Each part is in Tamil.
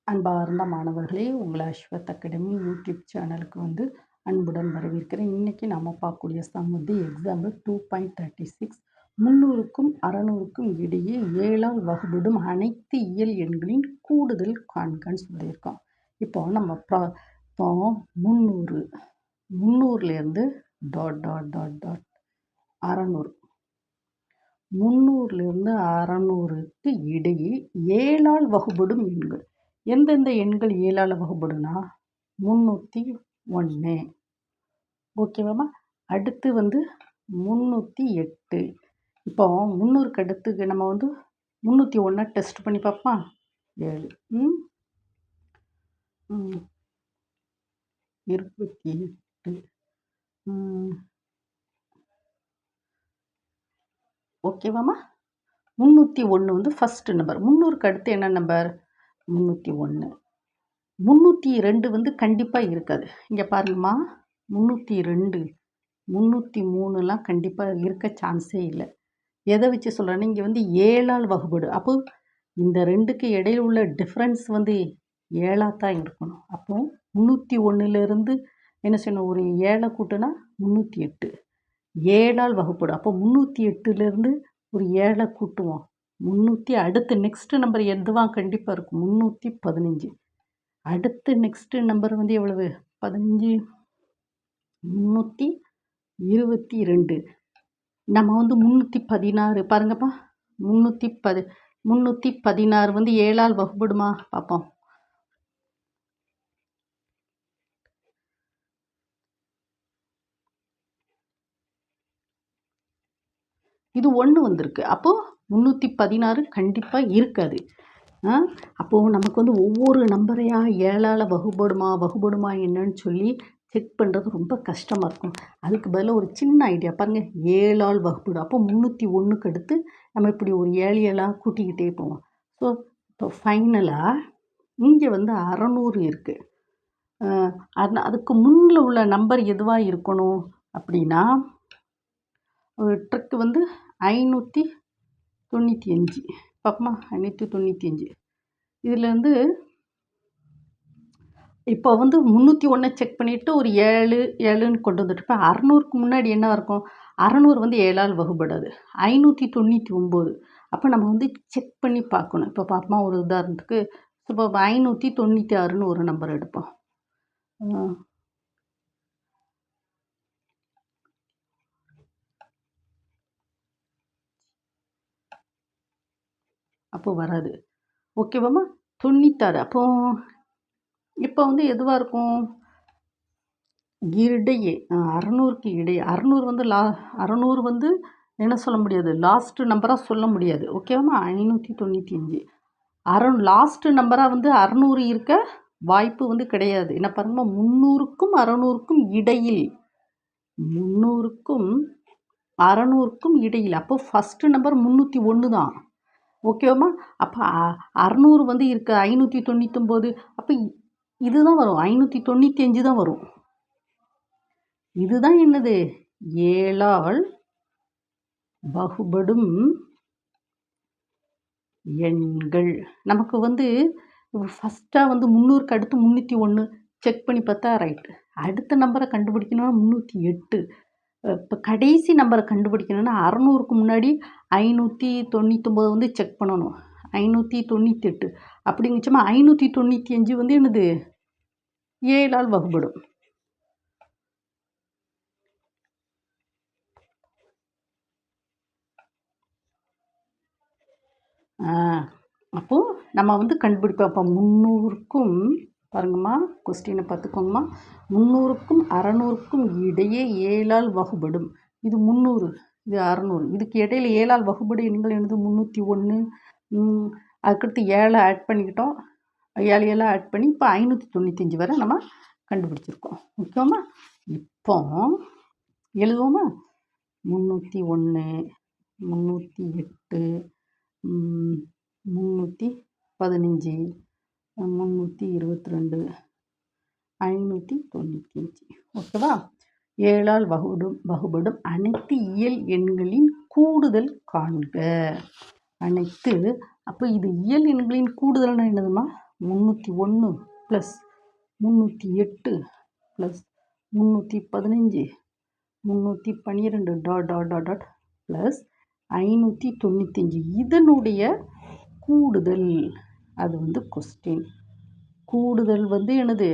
அன்பார்ந்த மாணவர்களே, உங்களை அஸ்வத் அகாடமி யூடியூப் சேனலுக்கு அன்புடன் வரவேற்கிறேன். இன்றைக்கி நம்ம பார்க்கக்கூடிய சம் எக்ஸாம்பிள் 2.36 300க்கும் 600க்கும் இடையே 7ஆல் வகுபடும் அனைத்து இயல் எண்களின் கூடுதல் காண்கன்னு சொல்லியிருக்கோம். இப்போ நம்ம இப்போ 300லேருந்து டாட் டாட் டாட் டாட் 600 300லேருந்து 600க்கு இடையே 7ஆல் வகுபடும் எண்கள். எந்தெந்த எண்கள் 7ஆல் வகுபடுனா 301. ஓகேவாம்மா? அடுத்து 308. இப்போ 300க்கு அடுத்துக்கு நம்ம 301 டெஸ்ட் பண்ணி பார்ப்போம். 7 28 ஓகேவாம்மா? 301 ஃபஸ்ட்டு நம்பர். 300க்கு அடுத்து என்ன நம்பர்? 301. 302 கண்டிப்பாக இருக்காது. இங்கே பாருங்கம்மா, 302 303லாம் கண்டிப்பாக இருக்க சான்ஸே இல்லை. எதை வச்சு சொல்கிறேன்னா, இங்கே 7ஆல் வகுபடு. அப்போ இந்த ரெண்டுக்கு இடையில் உள்ள டிஃப்ரென்ஸ் 7ஆக தான் இருக்கணும். அப்போ 301லேருந்து என்ன செய்யணும்? ஒரு 7 கூட்டுனா 308. 7ஆல் வகுப்படும். அப்போ 308லேருந்து ஒரு 7 கூட்டுவோம். 300 அடுத்து நெக்ஸ்ட்டு நம்பர் எதுவாக கண்டிப்பாக இருக்கும்? 315. அடுத்து நெக்ஸ்ட்டு நம்பர் எவ்வளவு? 15 322. நம்ம 316 பாருங்கப்பா. 316 7ஆல் வகுப்படுமா? பார்ப்போம். இது 1 வந்திருக்கு. அப்போது 316 கண்டிப்பாக இருக்காது. அப்போது நமக்கு ஒவ்வொரு நம்பரையாக 7ஆல் வகுபடுமா என்னன்னு சொல்லி செக் பண்ணுறது ரொம்ப கஷ்டமாக இருக்கும். அதுக்கு பதிலாக ஒரு சின்ன ஐடியா பாருங்கள். 7ஆல் வகுப்படும். அப்போ 301க்கு அடுத்து நம்ம இப்படி ஒரு 7 கூட்டிக்கிட்டே போவோம். ஸோ இப்போ ஃபைனலாக இங்கே 600 இருக்குது. அதுக்கு முன்னில் உள்ள நம்பர் எதுவாக இருக்கணும் அப்படின்னா, ஒரு ட்ரிக்கு 595. பார்ப்போமா? 595. இதில் இப்போ 301 செக் பண்ணிவிட்டு ஒரு 7ன்னு கொண்டு வந்துட்டு இப்போ 600க்கு முன்னாடி என்ன இருக்கும்? 600 7ஆல் வகுபடாது. 599. அப்போ நம்ம செக் பண்ணி பார்க்கணும். இப்போ பார்ப்போமா, ஒரு உதாரணத்துக்கு இப்போ 596ன்னு ஒரு நம்பர் எடுப்போம். அப்போ வராது. ஓகேவாம்மா? 96. அப்போ இப்போ எதுவாக இருக்கும்? இடையே 600க்கு இடையே. 600 600 என்ன சொல்ல முடியாது? லாஸ்ட்டு நம்பராக சொல்ல முடியாது. ஓகேவாம்மா? 595 லாஸ்ட்டு நம்பராக 600 இருக்க வாய்ப்பு கிடையாது. என்ன பாருங்கம்மா, 300க்கும் 600க்கும் இடையில். 300க்கும் 600க்கும் இடையில். அப்போ ஃபஸ்ட்டு நம்பர் 301 தான். ஓகேவாம்மா? அப்போ 600 இருக்க 599. அப்போ இதுதான் வரும். 595 தான் வரும். இதுதான் என்னது? 7ஆல் வகுபடும் எண்கள். நமக்கு ஃபஸ்ட்டாக 300க்கு அடுத்து 301 செக் பண்ணி பார்த்தா ரைட்டு. அடுத்த நம்பரை கண்டுபிடிக்கணும்னா 308. இப்போ கடைசி நம்பரை கண்டுபிடிக்கணும்னா 600க்கு முன்னாடி 599 செக் பண்ணணும். 598. அப்படிங்கச்சமா 595 என்னது? 7ஆல் வகுபடும். அப்போது நம்ம கண்டுபிடிப்போம். அப்போ 300க்கும் பாருங்கம்மா, கொஸ்டினை பார்த்துக்கோங்கம்மா. 300க்கும் 600க்கும் இடையே 7ஆல் வகுபடும். இது 300, இது 600. இதுக்கு இடையில் 7ஆல் வகுபடு எண்கள் என்னது? 301. அதுக்கடுத்து 7 ஆட் பண்ணிக்கிட்டோம். 7 ஆட் பண்ணி இப்போ 595 வரை நம்ம கண்டுபிடிச்சிருக்கோம். ஓகேவாம்மா? இப்போ எழுதுவோமா? 301 308 315 322 595. ஓகேவா? 7ஆல் வகுபடும் அனைத்து இயல் எண்களின் கூடுதல் காண்க. அனைத்து. அப்போ இது இயல் எண்களின் கூடுதல்னா என்னதுமா? 301 plus 308 plus 315 312 dot dot dot dot plus 595 இதனுடைய கூடுதல். அது வந்து கொஸ்டின். கூடுதல் வந்து என்னது?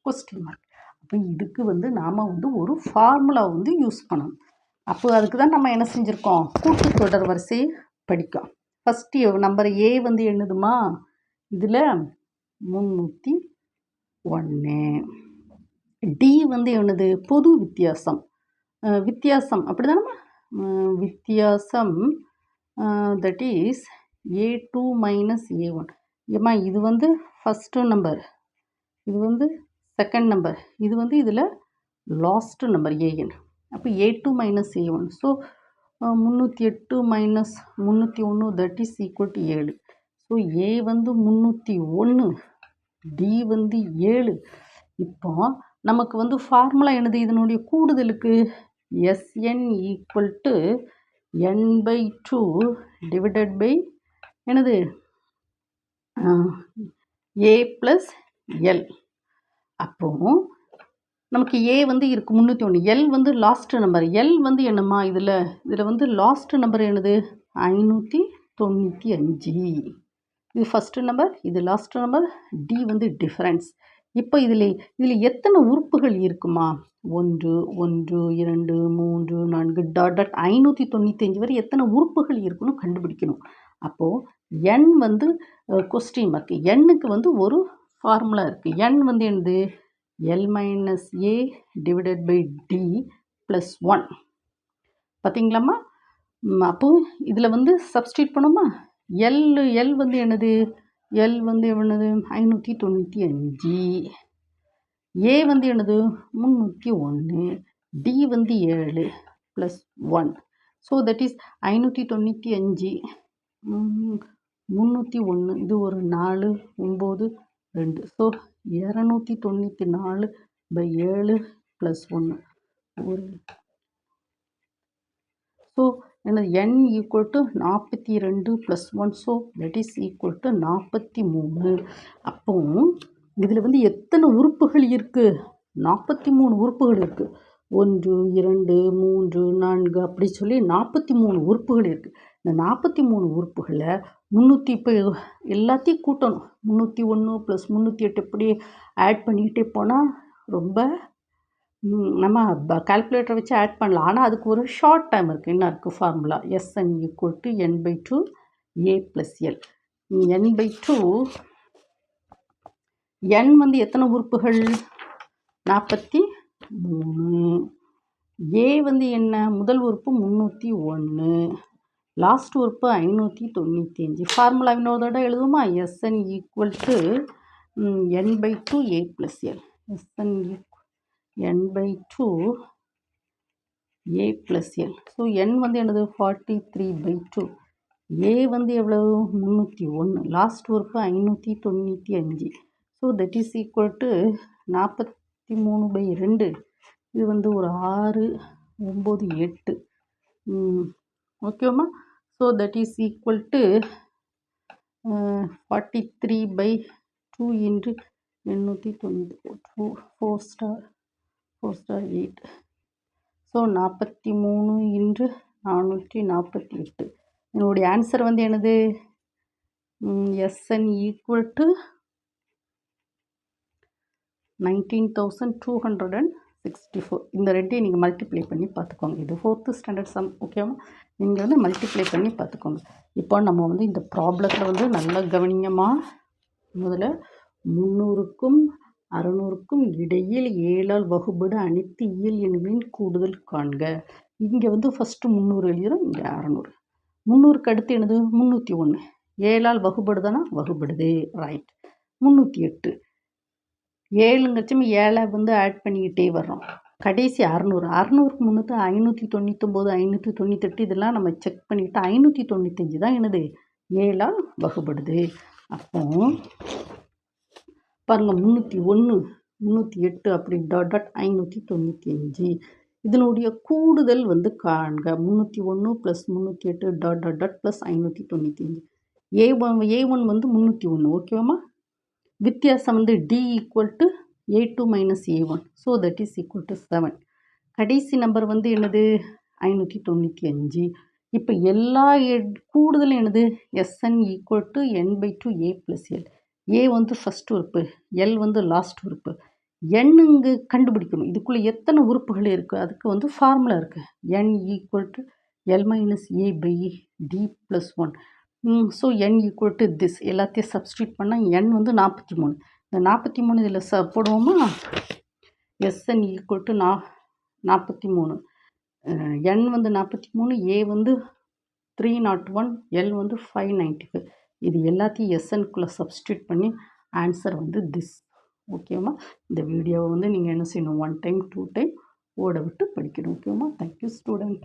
Question mark. அப்போ இதுக்கு வந்து நாம் வந்து ஒரு ஃபார்முலா வந்து யூஸ் பண்ணணும். அப்போ அதுக்கு தான் நம்ம என்ன செஞ்சுருக்கோம்? கூட்டுத்தொடர் வரிசை படிக்கோம். ஃபஸ்ட்டு நம்பர் ஏ வந்து என்னதுமா? இதில் 301. டி வந்து என்னது? பொது வித்தியாசம். வித்தியாசம் அப்படி தானே? வித்தியாசம் that is A2 minus A1. ஏம்மா இது வந்து ஃபஸ்ட்டு நம்பர், இது வந்து செகண்ட் நம்பர், இது வந்து இதில் லாஸ்ட்டு நம்பர் ஏஎன். அப்போ A2 minus A1. So 308 minus 301 that is equal to 7. So A வந்து 301, டி வந்து 7. இப்போ நமக்கு வந்து ஃபார்முலா என்னது? இதனுடைய கூடுதலுக்கு Sn equal to n/2 divided by என்னது? A plus l. அப்போ நமக்கு ஏ வந்து இருக்குது 301, எல் வந்து லாஸ்ட்டு நம்பர். எல் வந்து என்னம்மா? இதில் வந்து லாஸ்ட்டு நம்பர் என்னது? 595. இது ஃபஸ்ட்டு நம்பர், இது லாஸ்ட்டு நம்பர், டி வந்து டிஃப்ரென்ஸ். இப்போ இதில் எத்தனை உறுப்புகள் இருக்குமா? 1 1 2 3 4 டாட் டாட் 595 வரை எத்தனை உறுப்புகள் இருக்குன்னு கண்டுபிடிக்கணும். அப்போது என் வந்து கொஸ்டின் மார்க். எண்ணுக்கு வந்து ஒரு ஃபார்முலா இருக்குது. என் வந்து என்னது? L minus a divided by d plus 1. பார்த்தீங்களாம்மா? அப்போது இதில் வந்து சப்ஸ்டியூட் பண்ணுமா? எல் வந்து என்னது? எல் வந்து என்னது? 595. ஏ வந்து என்னது? 301. டி வந்து 7 ப்ளஸ் 1. So that is 595 301. இது ஒரு 4 9 2. ஸோ 294 பை 7 ப்ளஸ் 1 ஒரு. ஸோ என்னது? n equal to 42 plus 1. So that is equal to 43. அப்போ இதில் வந்து எத்தனை உறுப்புகள் இருக்குது? 43 உறுப்புகள் இருக்குது. 1 2 3 4 அப்படி சொல்லி 43 உறுப்புகள் இருக்குது. இந்த 43 உறுப்புகளை 300 இப்போ எல்லாத்தையும் கூட்டணும். 301 ப்ளஸ் 308 இப்படி ஆட் பண்ணிக்கிட்டே போனால் ரொம்ப நம்ம கால்குலேட்டரை வச்சு ஆட் பண்ணலாம். ஆனால் அதுக்கு ஒரு ஷார்ட் டைம் இருக்குது. என்ன இருக்குது formula? Sn equal to n/2 A plus L. n/2 n வந்து எத்தனை உறுப்புகள்? 43. ஏ வந்து என்ன? முதல் உறுப்பு 301, லாஸ்ட் உறுப்பு 595. ஃபார்முலா இன்னொரு தடவை எழுதுமா? Sn equal to n/2 A plus L. Sn n/2 A plus L. So n வந்து என்னது? 43/2. ஏ வந்து எவ்வளவு? 301, லாஸ்ட் உறுப்பு 595. So that is equal to 43/2. இது வந்து ஒரு 6 9 8. ஓகேவாம்மா? So that is equal to 43/2 into 894 4 star 8. So 43 into 448. என்னுடைய ஆன்சர் வந்து என்னது? Sn equal to 19,264. இந்த ரெண்டையும் நீங்கள் மல்டிப்ளை பண்ணி பார்த்துக்கோங்க. இது 4th ஸ்டாண்டர்ட் சம். ஓகேவா? நீங்கள் வந்து மல்டிப்ளை பண்ணி பார்த்துக்கோங்க. இப்போ நம்ம வந்து இந்த ப்ராப்ளத்தில் வந்து நல்லா கவனிங்கம்மா. முதல்ல 300க்கும் 600க்கும் இடையில் 7ஆல் வகுபடு அனைத்து இயல் எண்களின் கூடுதல் காண்க. இங்கே வந்து ஃபஸ்ட்டு 300 எழுதிடும், இங்கே 600. 300க்கு அடுத்து என்னது? 301. 7ஆல் வகுபடுதானா? வகுபடுது. ரைட். 308. 7ங்கச்சும் 7 வந்து ஆட் பண்ணிக்கிட்டே வர்றோம். கடைசி 600. 600க்கு முன்னூற்று 599 598 இதெல்லாம் நம்ம செக் பண்ணிவிட்டு 595 தான் என்னது? 7ஆல் வகுபடுது. அப்போ பாருங்கள், 301 308 அப்படி டாட் டாட் 595. இதனுடைய கூடுதல் வந்து காண்க. 301 plus 308 dot dot dot plus 595. A1 வந்து 301. ஓகேவாம்மா? வித்தியாசம் வந்து D equal to A2 minus A1. So that is equal to 7. கடைசி நம்பர் வந்து என்னது 595. இப்போ எல்லா கூடுதலும் என்னது Sn equal to n/2 A plus L. A வந்து ஃபஸ்ட் உறுப்பு, எல் வந்து லாஸ்ட் உறுப்பு. n இங்கு கண்டுபிடிக்கணும். இதுக்குள்ளே எத்தனை உறுப்புகள் இருக்குது அதுக்கு வந்து ஃபார்முலா இருக்குது. n equal to l minus a by d plus 1. So n equal to this எல்லாத்தையும் சப்ஸ்டியூட் பண்ணால் n வந்து 43. இந்த 43 இதில் போடுவோமா? Sn equal to 43. n வந்து 43, ஏ வந்து 301, எல் வந்து 595. இது எல்லாத்தையும் SNக்குள்ளே சப்ஸ்டியூட் பண்ணி ஆன்சர் வந்து திஸ். ஓகேவா? இந்த வீடியோவை வந்து நீங்கள் என்ன செய்யணும், 1 டைம் 2 டைம் ஓட விட்டு படிக்கணும். ஓகேவா? Thank you student.